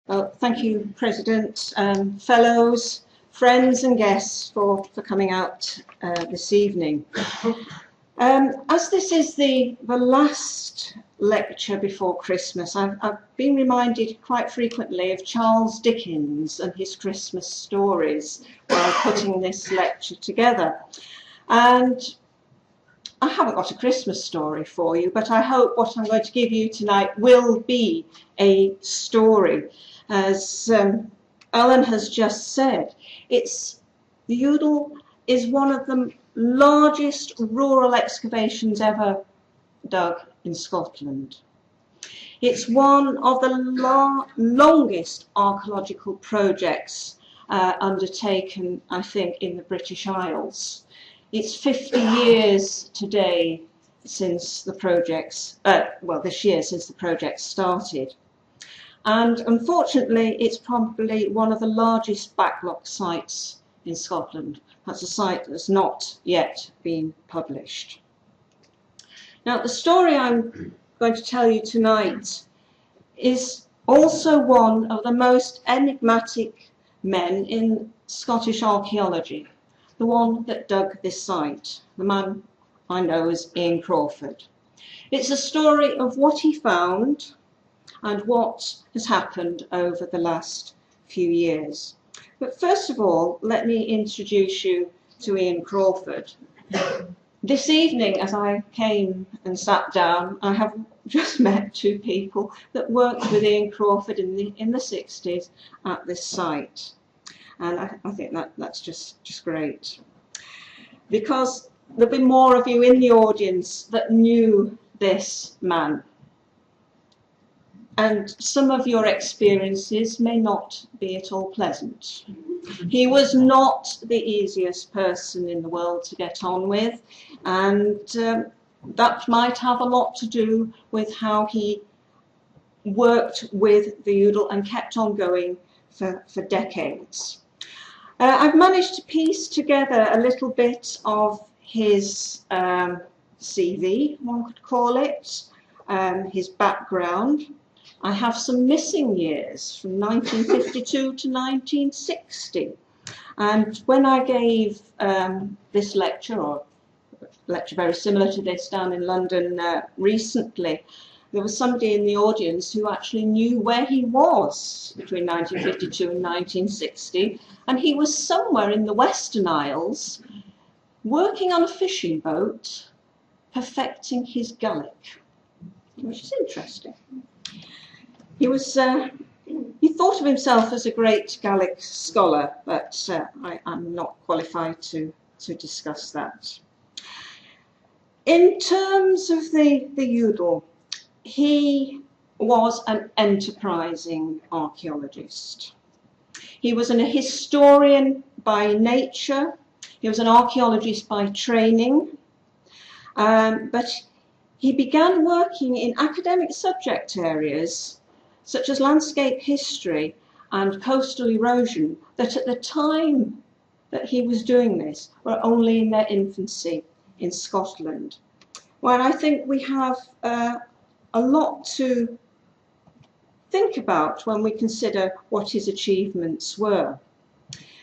Well, thank you, President, fellows, friends and guests for coming out this evening. As this is the last lecture before Christmas, I've been reminded quite frequently of Charles Dickens and his Christmas stories while putting this lecture together. And I haven't got a Christmas story for you, but I hope what I'm going to give you tonight will be a story. As Alan has just said, the Udal is one of the largest rural excavations ever dug in Scotland. It's one of the longest archaeological projects undertaken, I think, in the British Isles. It's 50 years today since the project's, this year since the project started. And unfortunately, it's probably one of the largest backlog sites in Scotland. That's a site that's not yet been published. Now, the story I'm going to tell you tonight is also one of the most enigmatic men in Scottish archaeology, the one that dug this site. The man I know is Ian Crawford. It's a story of what he found and what has happened over the last few years. But first of all, let me introduce you to Ian Crawford. This evening, as I came and sat down, I have just met two people that worked with Ian Crawford in the 60s at this site. And I think that's just great. Because there'll be more of you in the audience that knew this man. And some of your experiences may not be at all pleasant. He was not the easiest person in the world to get on with, and that might have a lot to do with how he worked with the Udal and kept on going for decades. I've managed to piece together a little bit of his CV, one could call it, his background. I have some missing years from 1952 to 1960. And when I gave this lecture, or a lecture very similar to this down in London recently, there was somebody in the audience who actually knew where he was between 1952 and 1960. And he was somewhere in the Western Isles, working on a fishing boat, perfecting his Gaelic, which is interesting. He thought of himself as a great Gaelic scholar, but I'm not qualified to discuss that. In terms of the Udal, he was an enterprising archaeologist. He was a historian by nature. He was an archaeologist by training, but he began working in academic subject areas such as landscape history and coastal erosion, that at the time that he was doing this were only in their infancy in Scotland. Well, I think we have a lot to think about when we consider what his achievements were.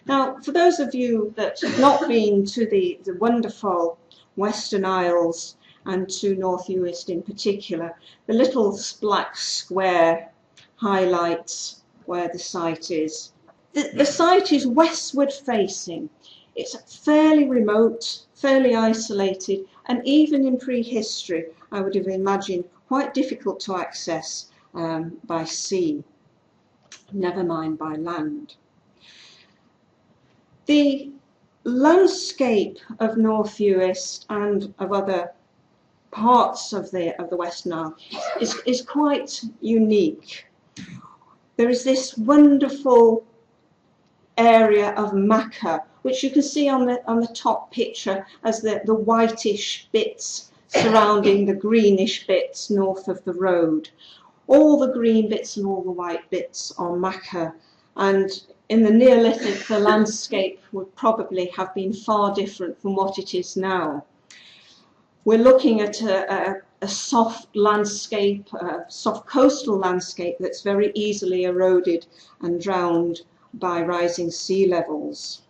Now, for those of you that have not been to the wonderful Western Isles and to North Uist in particular, the little black square highlights where the site is. The site is westward facing. It's fairly remote, fairly isolated, and even in prehistory, I would have imagined quite difficult to access by sea, never mind by land. The landscape of North Uist and of other parts of the Western Isles is quite unique. There is this wonderful area of machair, which you can see on the top picture as the whitish bits surrounding the greenish bits north of the road. All the green bits and all the white bits are machair, and in the Neolithic the landscape would probably have been far different from what it is now. We're looking at a a soft landscape, a soft coastal landscape that's very easily eroded and drowned by rising sea levels.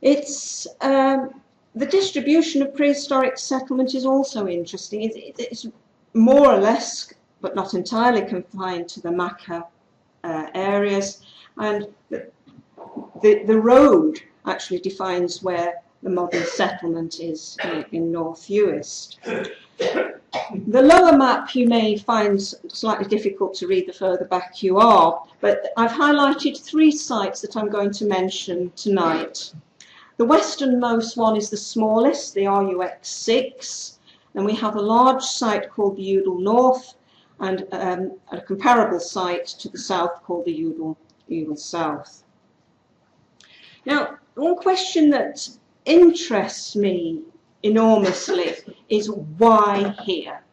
It's the distribution of prehistoric settlement is also interesting. It's more or less, but not entirely, confined to the machair areas, and the road actually defines where the modern settlement is in North Uist. The lower map you may find slightly difficult to read the further back you are, but I've highlighted 3 sites that I'm going to mention tonight. The westernmost one is the smallest, the RUX6, and we have a large site called the Udal North, and a comparable site to the south called the Udal South. Now, one question that interests me enormously is why here?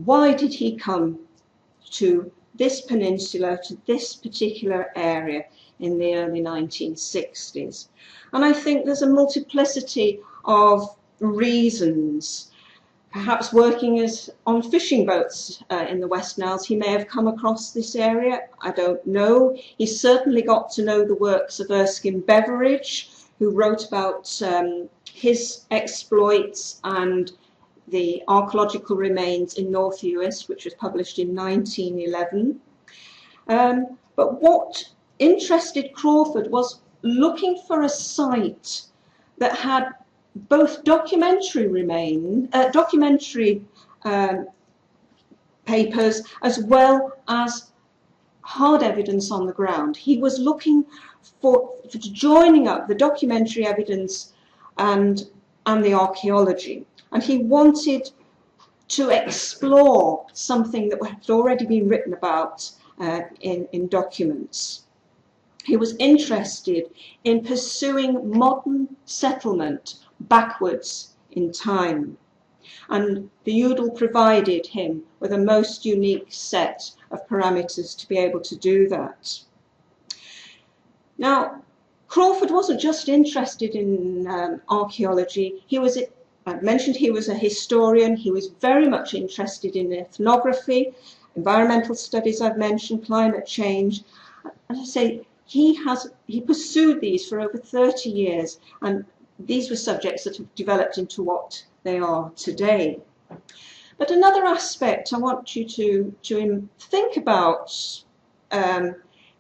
Why did he come to this peninsula, to this particular area in the early 1960s? And I think there's a multiplicity of reasons. Perhaps working on fishing boats in the Western Isles, he may have come across this area. I don't know. He certainly got to know the works of Erskine Beveridge, who wrote about his exploits and the archaeological remains in North Uist, which was published in 1911. But what interested Crawford was looking for a site that had both documentary papers as well as hard evidence on the ground. He was looking for joining up the documentary evidence and the archaeology, and he wanted to explore something that had already been written about in documents. He was interested in pursuing modern settlement backwards in time, and the Udal provided him with a most unique set of parameters to be able to do that. Now, Crawford wasn't just interested in archaeology. I mentioned he was a historian. He was very much interested in ethnography, environmental studies I've mentioned, climate change. As I say, he pursued these for over 30 years, and these were subjects that have developed into what they are today. But another aspect I want you to think about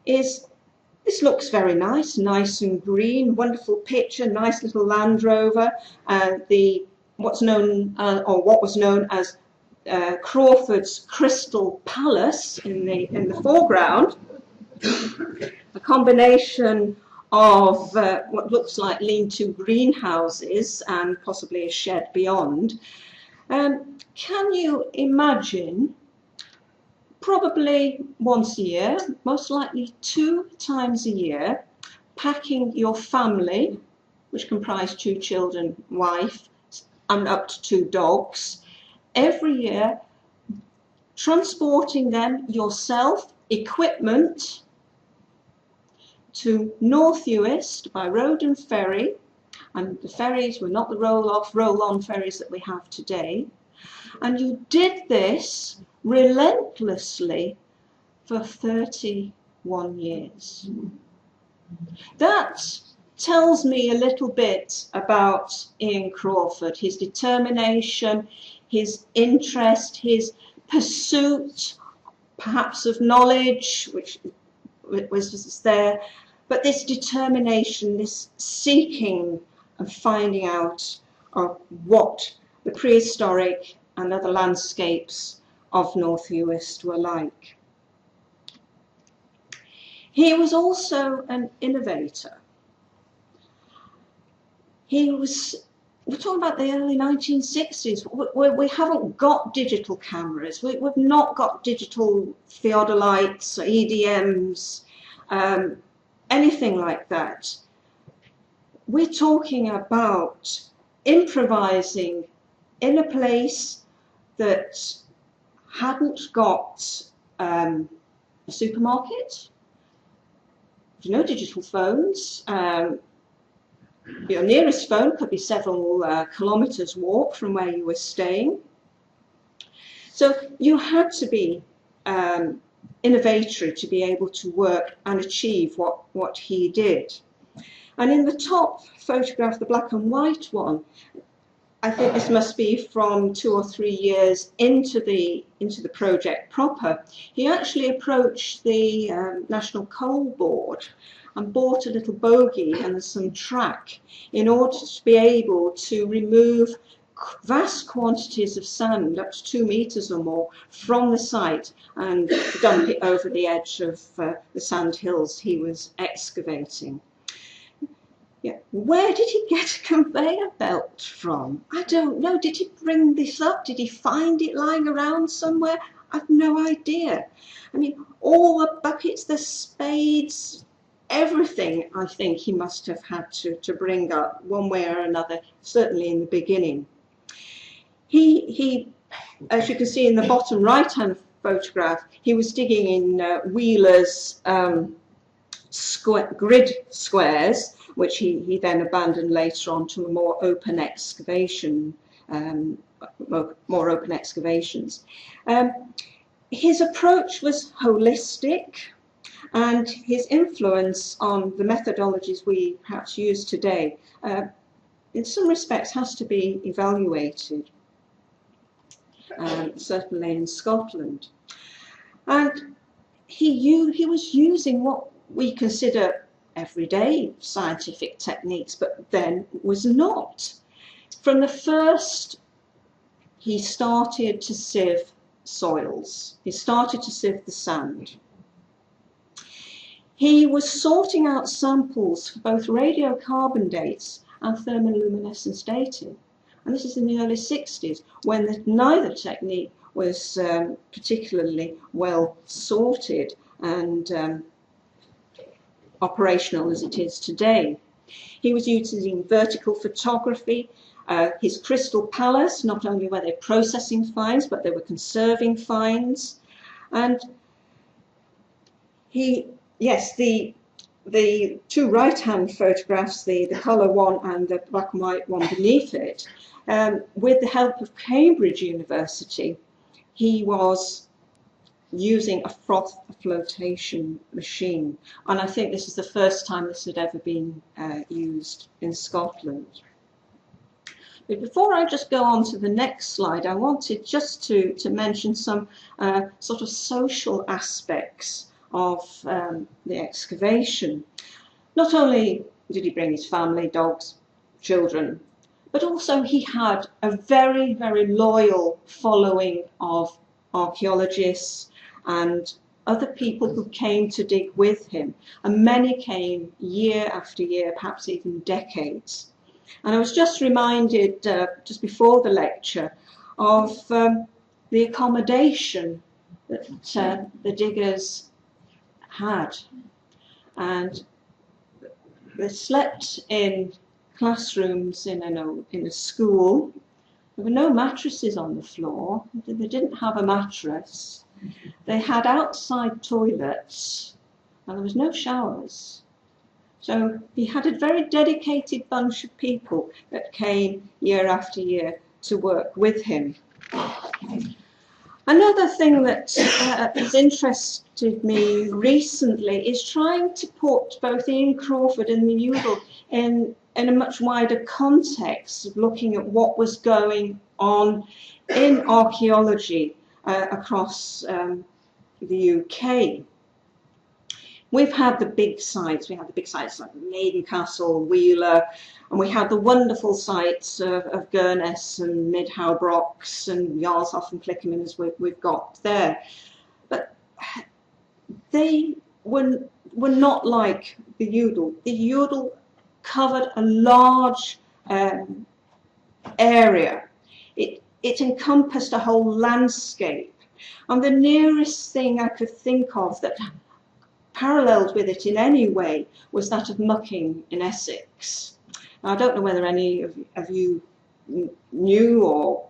is this looks very nice and green, wonderful picture, nice little Land Rover, and what was known as Crawford's Crystal Palace in the foreground. A combination of what looks like lean-to greenhouses and possibly a shed beyond. Can you imagine, probably once a year, most likely 2 times a year, packing your family, which comprised 2 children, wife, and up to 2 dogs, every year, transporting them yourself, equipment, to North Uist by road and ferry, and the ferries were not the roll-off, roll-on ferries that we have today, and you did this relentlessly for 31 years. That tells me a little bit about Ian Crawford, his determination, his interest, his pursuit, perhaps of knowledge, which was there, but this determination, this seeking and finding out of what the prehistoric and other landscapes of North Uist were like. He was also an innovator. We're talking about the early 1960s. We haven't got digital cameras. We've not got digital theodolites or EDMs, anything like that. We're talking about improvising in a place that hadn't got a supermarket, no digital phones, Your nearest phone could be several kilometres walk from where you were staying. So you had to be innovatory to be able to work and achieve what he did. And in the top photograph, the black and white one, I think this must be from 2 or 3 years into the project proper. He actually approached the National Coal Board and bought a little bogie and some track in order to be able to remove vast quantities of sand, up to 2 meters or more, from the site and dump it over the edge of the sand hills he was excavating. Yeah. Where did he get a conveyor belt from? I don't know. Did he bring this up? Did he find it lying around somewhere? I've no idea. I mean, all the buckets, the spades, everything, I think he must have had to bring up one way or another, certainly in the beginning. He, as you can see in the bottom right-hand photograph, he was digging in Wheeler's grid squares, which he then abandoned later on to a more open excavation, more open excavations. His approach was holistic, and his influence on the methodologies we perhaps use today, in some respects, has to be evaluated, certainly in Scotland. And he was using what we consider everyday scientific techniques, but then was not. From the first, he started to sieve soils. He started to sieve the sand. He was sorting out samples for both radiocarbon dates and thermoluminescence dating. And this is in the early 60s, when neither technique was particularly well sorted and operational as it is today. He was using vertical photography. His crystal palace, not only were they processing finds, but they were conserving finds. And yes, the 2 right-hand photographs, the colour one and the black and white one beneath it, with the help of Cambridge University, he was using a froth flotation machine. And I think this is the first time this had ever been used in Scotland. But before I just go on to the next slide, I wanted just to mention some sort of social aspects of the excavation. Not only did he bring his family, dogs, children, but also he had a very, very loyal following of archaeologists and other people who came to dig with him, and many came year after year, perhaps even decades. And I was just reminded just before the lecture of the accommodation that the diggers had, and they slept in classrooms in a school. There were no mattresses on the floor. They didn't have a mattress. They had outside toilets, and there was no showers. So he had a very dedicated bunch of people that came year after year to work with him. Another thing that has interested me recently is trying to put both Ian Crawford and the Udal in a much wider context of looking at what was going on in archaeology across the UK. We've had the big sites. We had the big sites like Maiden Castle, Wheeler, and we had the wonderful sites of Gurness and Midhowbrocks and Yarlshof and Clickerman as we've got there. But they were not like the Udal. The Udal covered a large area. It encompassed a whole landscape. And the nearest thing I could think of that paralleled with it in any way was that of Mucking in Essex. Now, I don't know whether any of you knew or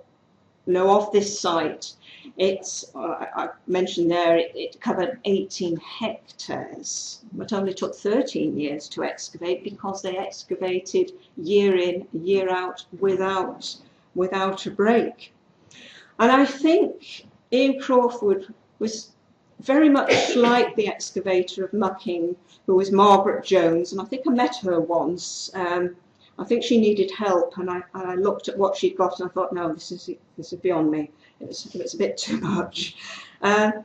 know of this site. It's, I mentioned there, it covered 18 hectares, but only took 13 years to excavate because they excavated year in, year out, without a break. And I think Ian Crawford was very much like the excavator of Mucking, who was Margaret Jones, and I think I met her once. I think she needed help, and I looked at what she'd got, and I thought, no, this is beyond me. It's a bit too much. But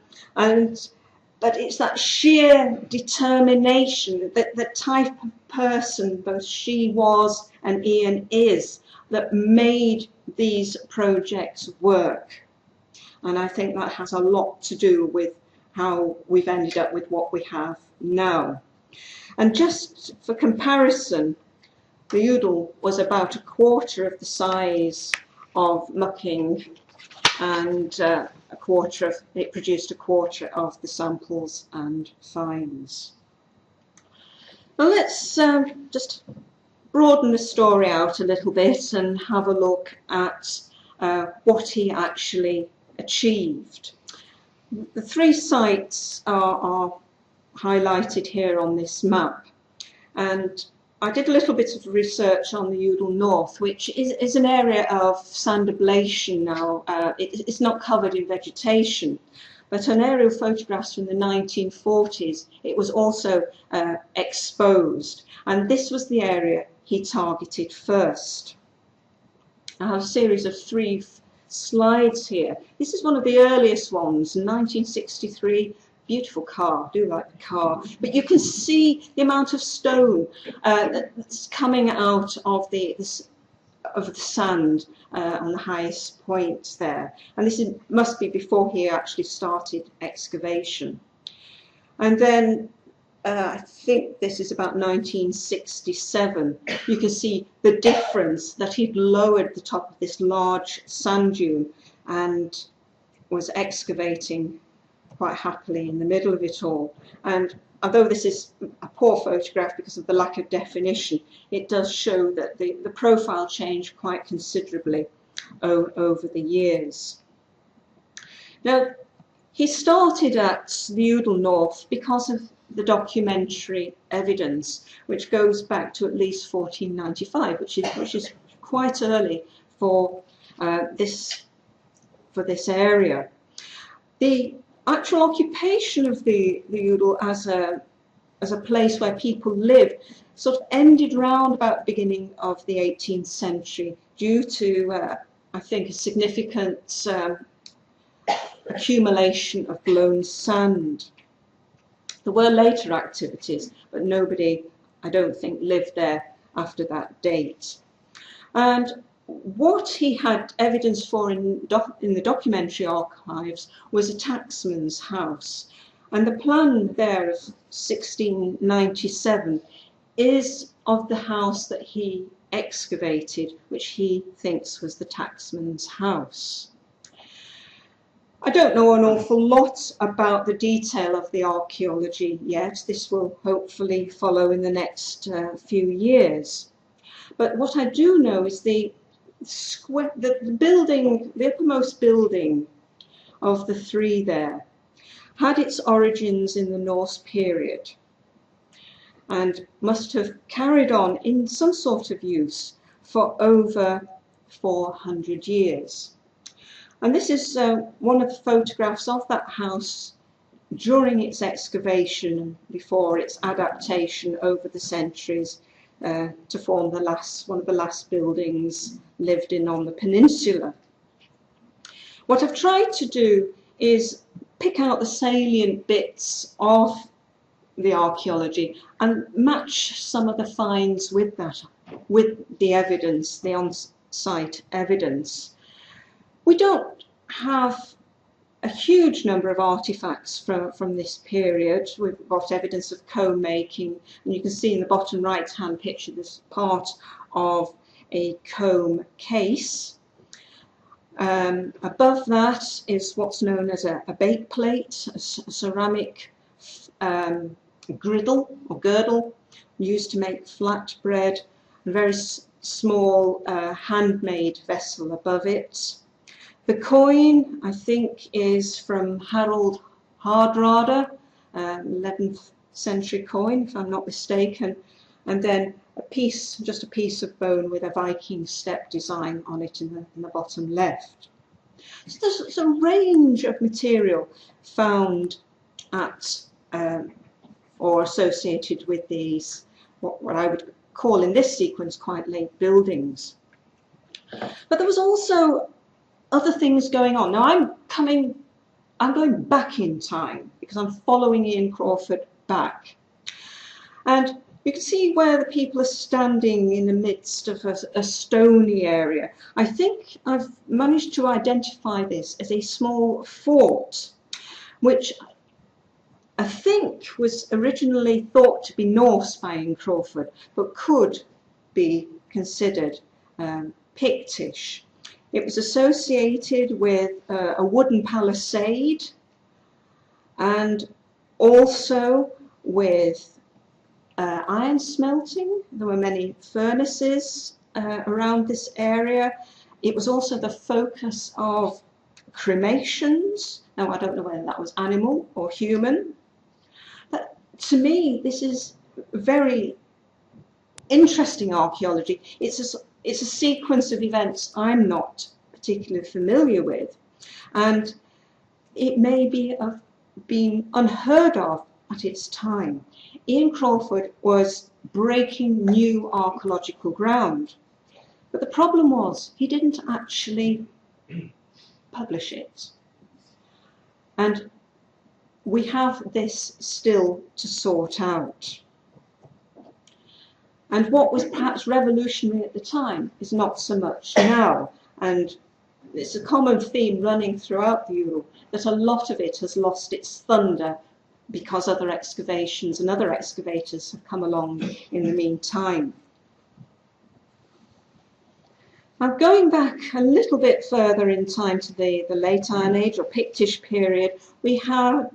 it's that sheer determination, that type of person both she was and Ian is, that made these projects work. And I think that has a lot to do with how we've ended up with what we have now. And just for comparison, the Udal was about a quarter of the size of Mucking, and it produced a quarter of the samples and finds. Now let's just broaden the story out a little bit and have a look at what he actually achieved. The three sites are highlighted here on this map, and I did a little bit of research on the Udal North, which is an area of sand ablation now. It's not covered in vegetation, but on aerial photographs from the 1940s, it was also exposed, and this was the area he targeted first. I have a series of three slides here. This is one of the earliest ones, 1963. Beautiful car, I do like the car, but you can see the amount of stone that's coming out of the sand on the highest point there, and this must be before he actually started excavation. And then I think this is about 1967. You can see the difference that he'd lowered the top of this large sand dune and was excavating quite happily in the middle of it all. And although this is a poor photograph because of the lack of definition, it does show that the profile changed quite considerably over the years. Now, he started at the Udal North because of the documentary evidence, which goes back to at least 1495, which is quite early for this area. The actual occupation of the Udal as a place where people lived sort of ended round about the beginning of the 18th century due to, I think, a significant accumulation of blown sand. There were later activities, but nobody, I don't think, lived there after that date. And what he had evidence for in the documentary archives was a tacksman's house. And the plan there of 1697 is of the house that he excavated, which he thinks was the tacksman's house. I don't know an awful lot about the detail of the archaeology yet. This will hopefully follow in the next few years. But what I do know is the building, the uppermost building of the three there, had its origins in the Norse period and must have carried on in some sort of use for over 400 years. And this is one of the photographs of that house during its excavation and before its adaptation over the centuries to form one of the last buildings lived in on the peninsula. What I've tried to do is pick out the salient bits of the archaeology and match some of the finds with that, with the evidence, the on-site evidence. We don't have a huge number of artifacts from this period. We've got evidence of comb making, and you can see in the bottom right hand picture this part of a comb case. Above that is what's known as a bake plate, a ceramic griddle or girdle used to make flatbread, a very small handmade vessel above it. The coin, I think, is from Harold Hardrada, 11th century coin, if I'm not mistaken, and then just a piece of bone with a Viking step design on it in the bottom left. So there's a range of material found at or associated with these, what I would call in this sequence quite late buildings. But there was also other things going on. Now I'm going back in time because I'm following Ian Crawford back. And you can see where the people are standing in the midst of a stony area. I think I've managed to identify this as a small fort, which I think was originally thought to be Norse by Ian Crawford, but could be considered Pictish. It was associated with a wooden palisade and also with iron smelting. There were many furnaces around this area. It was also the focus of cremations. Now, I don't know whether that was animal or human. But to me, this is very interesting archaeology. It's a sequence of events I'm not particularly familiar with, and it may be been unheard of at its time. Ian Crawford was breaking new archaeological ground, but the problem was he didn't actually publish it, and we have this still to sort out. And what was perhaps revolutionary at the time is not so much now, and it's a common theme running throughout the Udal that a lot of it has lost its thunder because other excavations and other excavators have come along in the meantime. Now, going back a little bit further in time to the late Iron Age or Pictish period, we have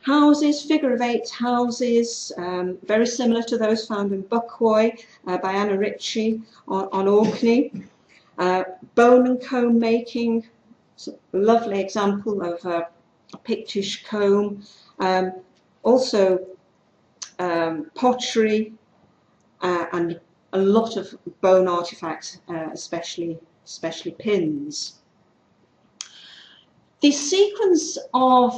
houses, figure of eight houses, very similar to those found in Buckhoy by Anna Ritchie on Orkney. Bone and comb making, it's a lovely example of a Pictish comb. Also pottery and a lot of bone artifacts, especially pins. The sequence of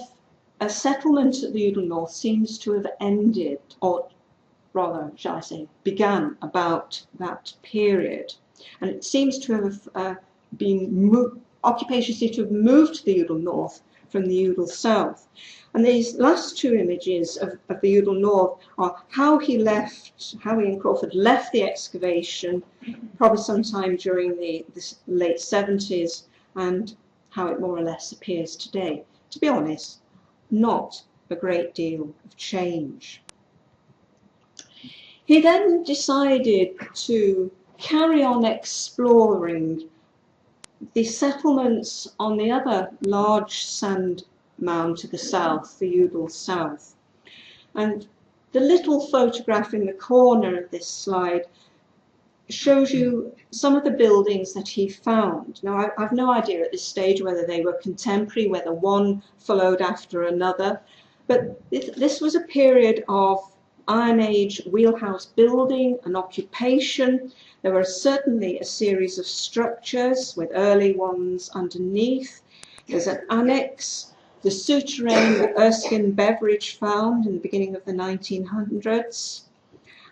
a settlement at the Udal North seems to have ended, or rather, shall I say, began about that period. And it seems to have occupations seem to have moved to the Udal North from the Udal South. And these last two images of the Udal North are how Ian Crawford left the excavation, probably sometime during the late 70s, and how it more or less appears today. To be honest, not a great deal of change. He then decided to carry on exploring the settlements on the other large sand mound to the south, the Udal South. And the little photograph in the corner of this slide shows you some of the buildings that he found. Now, I've no idea at this stage whether they were contemporary, whether one followed after another, but this was a period of Iron Age wheelhouse building and occupation. There were certainly a series of structures with early ones underneath. There's an annex, the souterrain that Erskine Beveridge found in the beginning of the 1900s.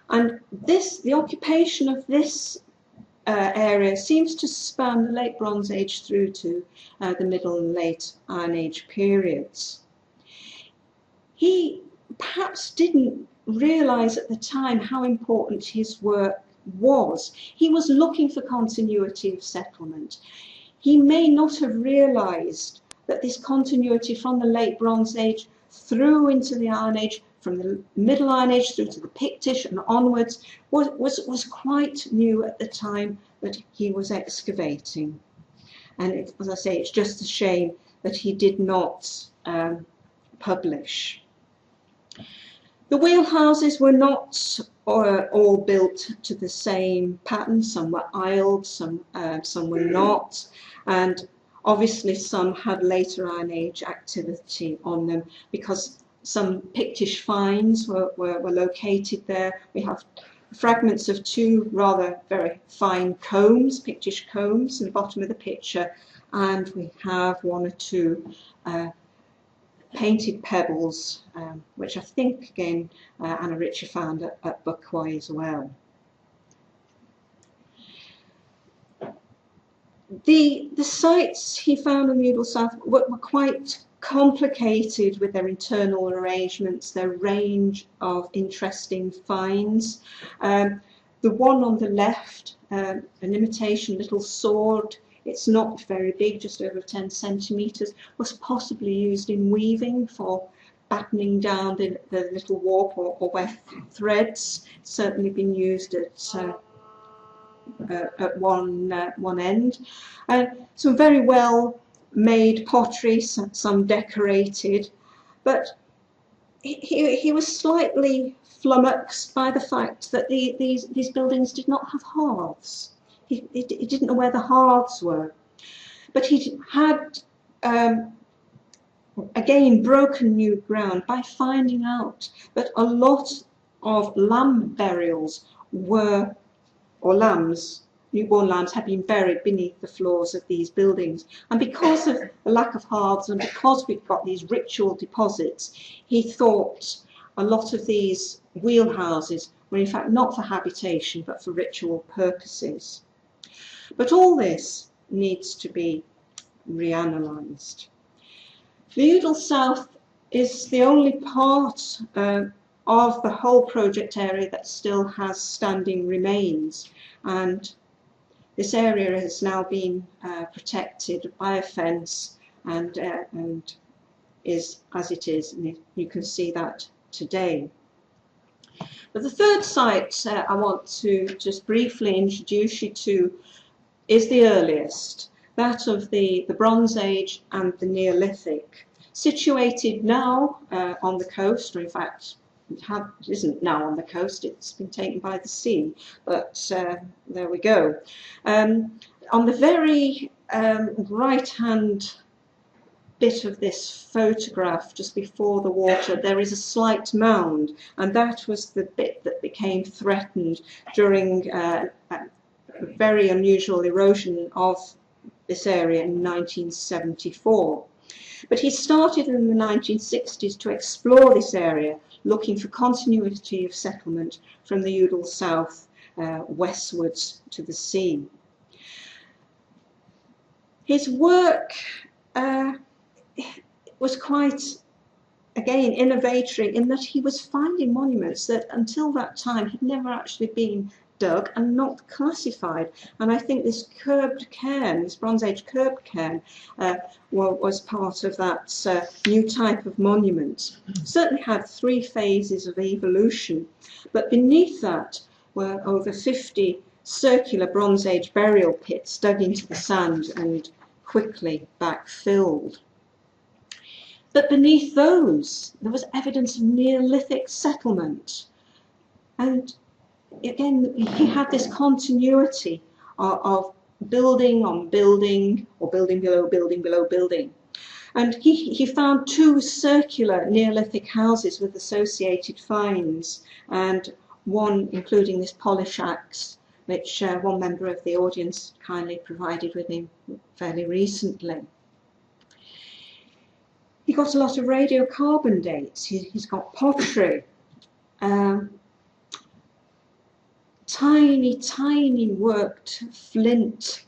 And the occupation of this area seems to span the late Bronze Age through to the Middle and late Iron Age periods. He perhaps didn't realise at the time how important his work was. He was looking for continuity of settlement. He may not have realised that this continuity from the late Bronze Age through into the Iron Age, from the Middle Iron Age through to the Pictish and onwards, was quite new at the time that he was excavating. And as I say, it's just a shame that he did not publish. The wheelhouses were not all built to the same pattern. Some were aisled, some were not. And Obviously some had later Iron Age activity on them because some Pictish finds were located there. We have fragments of two rather very fine combs, Pictish combs, in the bottom of the picture, and we have one or two painted pebbles, which I think, again, Anna Richer found at Buckway as well. The sites he found in the Udal South were quite complicated with their internal arrangements, their range of interesting finds. The one on the left, an imitation little sword, it's not very big, just over 10 centimetres, was possibly used in weaving for battening down the little warp or weft threads. It's certainly been used at one end. Some very well made pottery, some decorated, but he was slightly flummoxed by the fact that these buildings did not have hearths. He didn't know where the hearths were, but he had again broken new ground by finding out that a lot of lamb burials were, or lambs, newborn lambs, had been buried beneath the floors of these buildings. And because of the lack of hearths and because we've got these ritual deposits, he thought a lot of these wheelhouses were in fact not for habitation but for ritual purposes. But all this needs to be reanalysed. The Udal South is the only part of the whole project area that still has standing remains, and this area has now been protected by a fence and is as it is, and you can see that today. But the third site I want to just briefly introduce you to is the earliest, that of the Bronze Age and the Neolithic, situated now on the coast, or in fact it isn't now on the coast, it's been taken by the sea, but there we go. On the very right-hand bit of this photograph, just before the water, there is a slight mound, and that was the bit that became threatened during a very unusual erosion of this area in 1974. But he started in the 1960s to explore this area, looking for continuity of settlement from the Udal South westwards to the sea. His work was quite, again, innovatory in that he was finding monuments that until that time had never actually been dug and not classified. And I think this curbed cairn, this Bronze Age curbed cairn, was part of that new type of monument. Certainly had three phases of evolution, but beneath that were over 50 circular Bronze Age burial pits dug into the sand and quickly backfilled. But beneath those, there was evidence of Neolithic settlement. And again, he had this continuity of building on building, or building below building below building. And he found two circular Neolithic houses with associated finds, and one including this polish axe, which one member of the audience kindly provided with him fairly recently. He got a lot of radiocarbon dates. He's got pottery, tiny, tiny worked flint.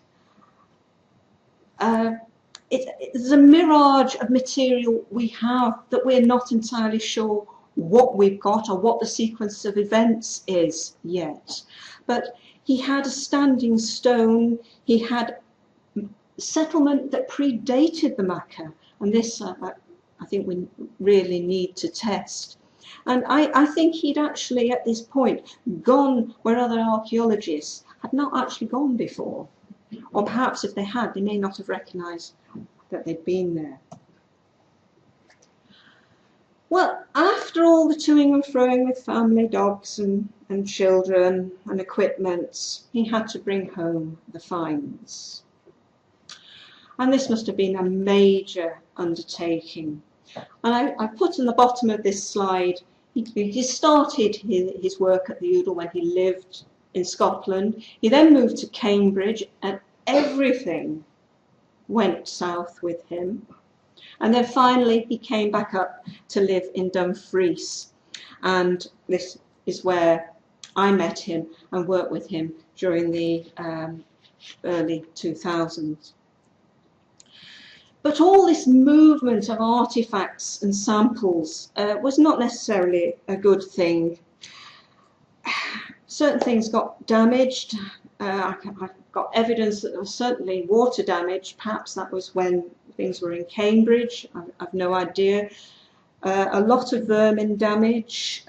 It's a mirage of material we have that we're not entirely sure what we've got or what the sequence of events is yet. But he had a standing stone, he had settlement that predated the machair, and this I think we really need to test. And I think he'd actually at this point gone where other archaeologists had not actually gone before, or perhaps if they had, they may not have recognised that they'd been there. Well, after all the toing and froing with family, dogs and children and equipment, he had to bring home the finds. And this must have been a major undertaking. And I put in the bottom of this slide, he started his work at the Udal when he lived in Scotland. He then moved to Cambridge, and everything went south with him. And then finally he came back up to live in Dumfries. And this is where I met him and worked with him during the early 2000s. But all this movement of artifacts and samples was not necessarily a good thing. Certain things got damaged. I've got evidence that there was certainly water damage. Perhaps that was when things were in Cambridge. I've no idea. A lot of vermin damage.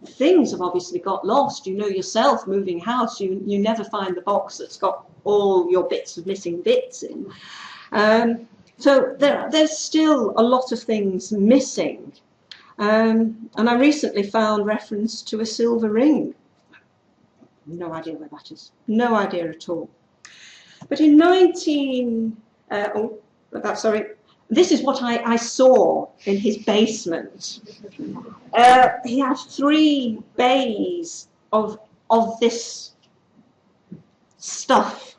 Things have obviously got lost. You know yourself, moving house, you never find the box that's got all your bits of missing bits in. So there's still a lot of things missing. And I recently found reference to a silver ring. No idea where that is. No idea at all. But in this is what I saw in his basement. He had 3 bays of this stuff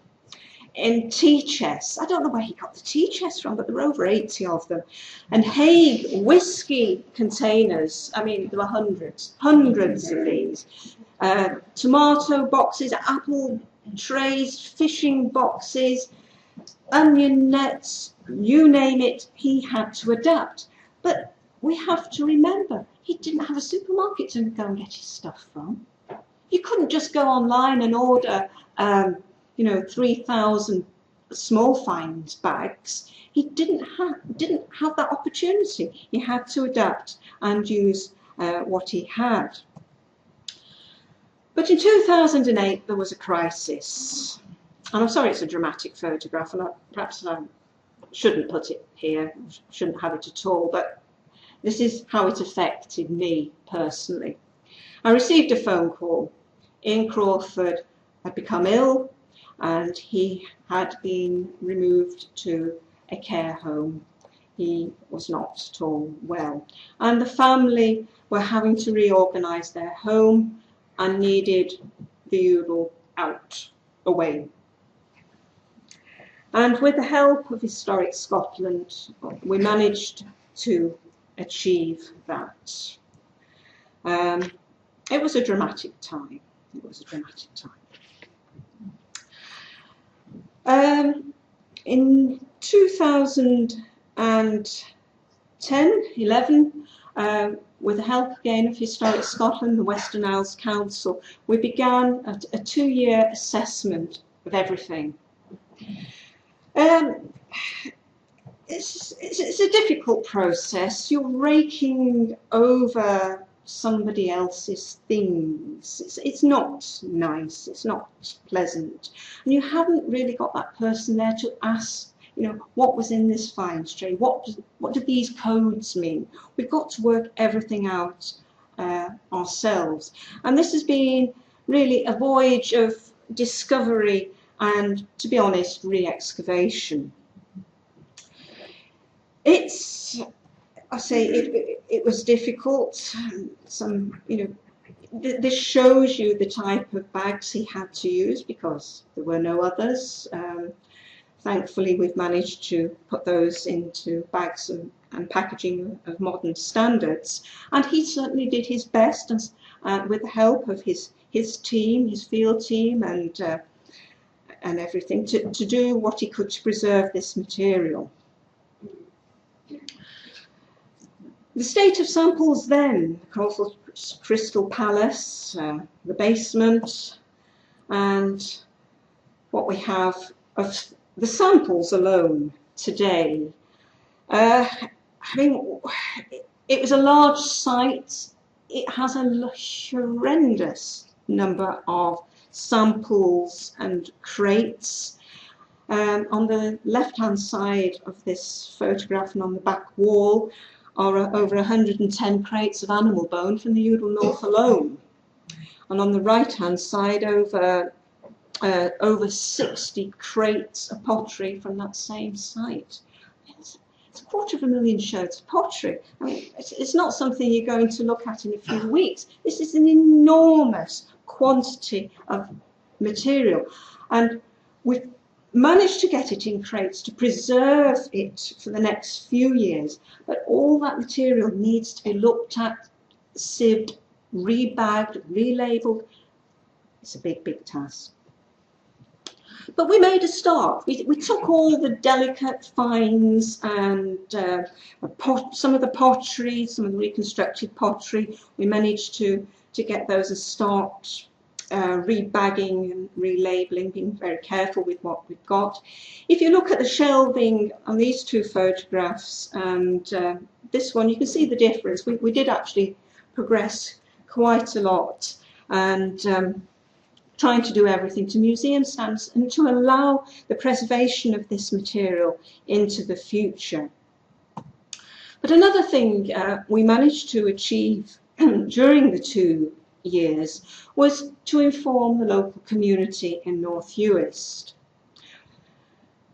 in tea chests. I don't know where he got the tea chests from, but there were over 80 of them. And Hague whiskey containers. I mean, there were hundreds of these. Tomato boxes, apple trays, fishing boxes, onion nets, you name it, he had to adapt. But we have to remember, he didn't have a supermarket to go and get his stuff from. You couldn't just go online and order 3,000 small finds bags. He didn't have that opportunity. He had to adapt and use what he had. But in 2008 there was a crisis. And I'm sorry it's a dramatic photograph, and perhaps I shouldn't put it here, shouldn't have it at all, but this is how it affected me personally. I received a phone call. Ian Crawford had become ill, and he had been removed to a care home. He was not at all well. And the family were having to reorganise their home and needed the Udal out, away. And with the help of Historic Scotland, we managed to achieve that. It was a dramatic time. It was a dramatic time. In 2010-11, with the help again of Historic Scotland, the Western Isles Council, we began a 2-year assessment of everything. It's a difficult process. You're raking over somebody else's things. It's not nice, it's not pleasant. And you haven't really got that person there to ask, what was in this finds tray? What do these codes mean? We've got to work everything out ourselves. And this has been really a voyage of discovery and, to be honest, re-excavation. It was difficult. This shows you the type of bags he had to use because there were no others. Thankfully, we've managed to put those into bags and packaging of modern standards. And he certainly did his best, and with the help of his team, his field team, and everything, to do what he could to preserve this material. The state of samples then, Crawford Crystal Palace, the basement, and what we have of the samples alone today. It was a large site. It has a horrendous number of samples and crates. On the left-hand side of this photograph and on the back wall are over 110 crates of animal bone from the Udal North alone. And on the right-hand side, over over 60 crates of pottery from that same site. It's 250,000 sherds of pottery. I mean, it's not something you're going to look at in a few weeks. This is an enormous quantity of material, and we've managed to get it in crates to preserve it for the next few years, but all that material needs to be looked at, sieved, rebagged, relabeled. It's a big, big task. But we made a start. We took all the delicate finds and some of the pottery, some of the reconstructed pottery. We managed to get those a start, rebagging and relabelling, being very careful with what we've got. If you look at the shelving on these two photographs and this one, you can see the difference. We did actually progress quite a lot, and trying to do everything to museum standards and to allow the preservation of this material into the future. But another thing we managed to achieve during the 2 years was to inform the local community in North Uist.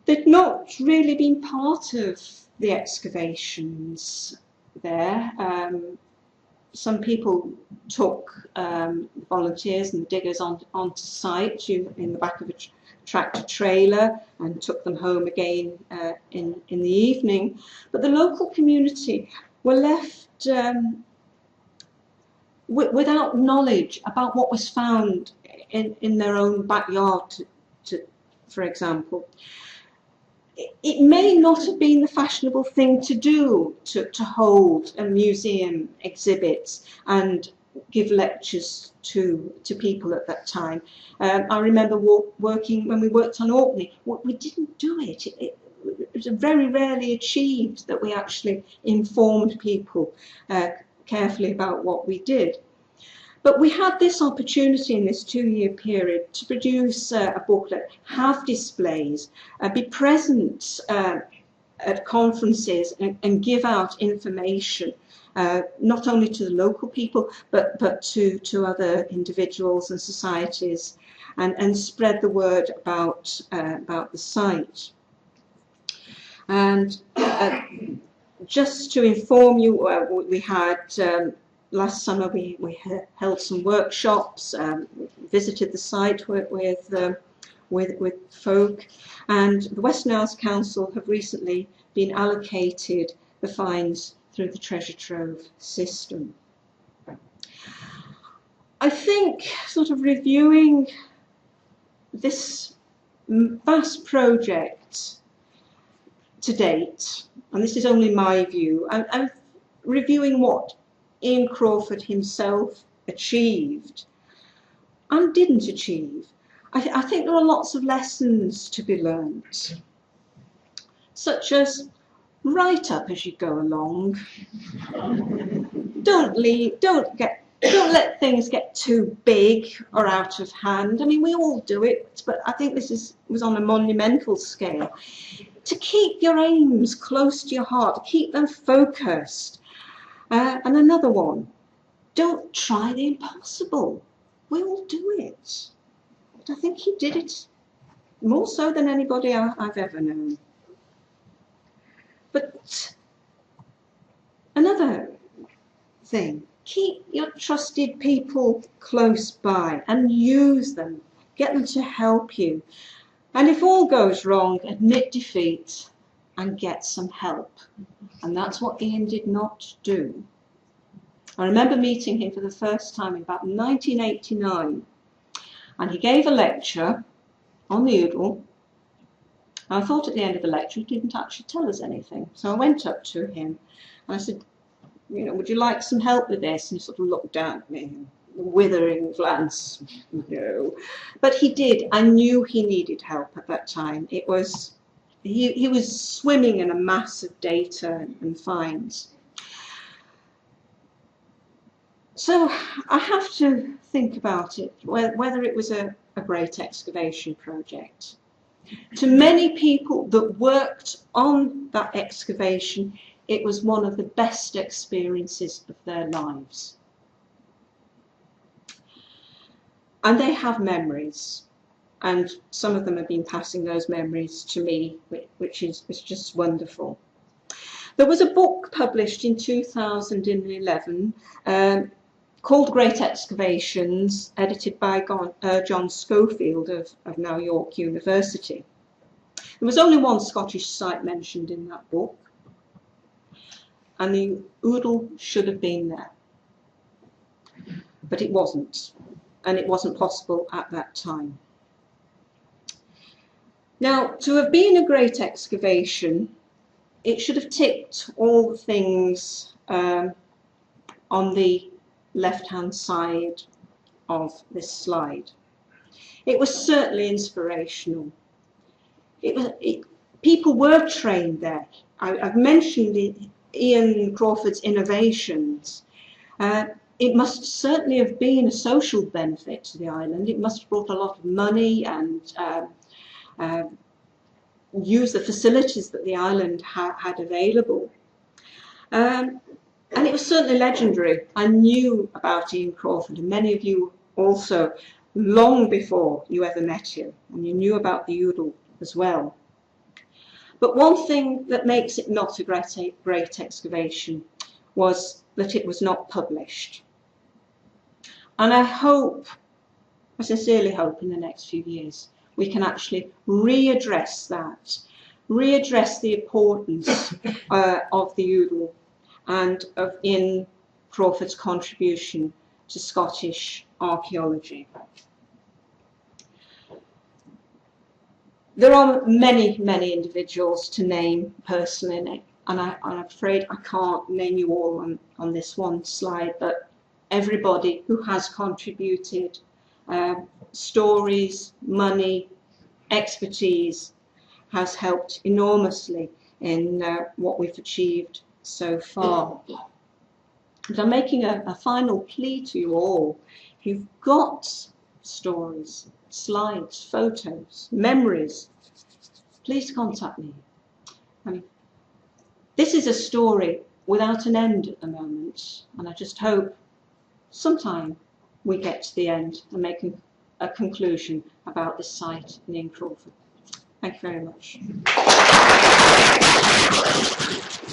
They'd not really been part of the excavations there. Some people took volunteers and diggers onto site in the back of a tractor trailer and took them home again in the evening. But the local community were left without knowledge about what was found in their own backyard, for example. It may not have been the fashionable thing to do, to hold a museum exhibits and give lectures to people at that time. I remember working, when we worked on Orkney, we didn't do it. It was very rarely achieved that we actually informed people carefully about what we did. But we had this opportunity in this 2-year period to produce a booklet, have displays, be present at conferences and give out information, not only to the local people, but to other individuals and societies, and spread the word about the site. And just to inform you, we had last summer we held some workshops, visited the site with folk, and the Western Isles Council have recently been allocated the finds through the treasure trove system. I think, sort of reviewing this vast project to date, and this is only my view, I'm reviewing what Ian Crawford himself achieved and didn't achieve. I think there are lots of lessons to be learnt, such as write up as you go along. Don't let things get too big or out of hand. I mean, we all do it, but I think this was on a monumental scale. To keep your aims close to your heart, keep them focused. And another one, don't try the impossible. We all do it. But I think he did it more so than anybody I've ever known. But another thing, keep your trusted people close by and use them. Get them to help you. And if all goes wrong, admit defeat and get some help. And that's what Ian did not do. I remember meeting him for the first time in about 1989, and he gave a lecture on the Udal. I thought at the end of the lecture he didn't actually tell us anything, so I went up to him and I said, you know, would you like some help with this? And he sort of looked down at me, a withering glance. No. But he did. I knew he needed help at that time. It was he was swimming in a mass of data and finds. So I have to think about it, whether it was a great excavation project. To many people that worked on that excavation, it was one of the best experiences of their lives. And they have memories. and some of them have been passing those memories to me, which is just wonderful. There was a book published in 2011 called Great Excavations, edited by John Schofield of now York University. There was only one Scottish site mentioned in that book, and the Udal should have been there. But it wasn't, and it wasn't possible at that time. Now, to have been a great excavation, it should have ticked all the things on the left-hand side of this slide. It was certainly inspirational. People were trained there. I've mentioned Ian Crawford's innovations. It must certainly have been a social benefit to the island. It must have brought a lot of money and used the facilities that the island had available. And it was certainly legendary. I knew about Ian Crawford, and many of you also, long before you ever met him, and you knew about the Udal as well. But one thing that makes it not a great excavation was that it was not published. And I sincerely hope in the next few years we can actually readdress that, readdress the importance of the Udal and of Ian Crawford's contribution to Scottish archaeology. There are many, many individuals to name personally, and I'm afraid I can't name you all on this one slide, but everybody who has contributed stories, money, expertise has helped enormously in what we've achieved so far. But I'm making a final plea to you all. If you've got stories, slides, photos, memories, please contact me. This is a story without an end at the moment, and I just hope sometime we get to the end and make a conclusion about this site in Ian Crawford. Thank you very much.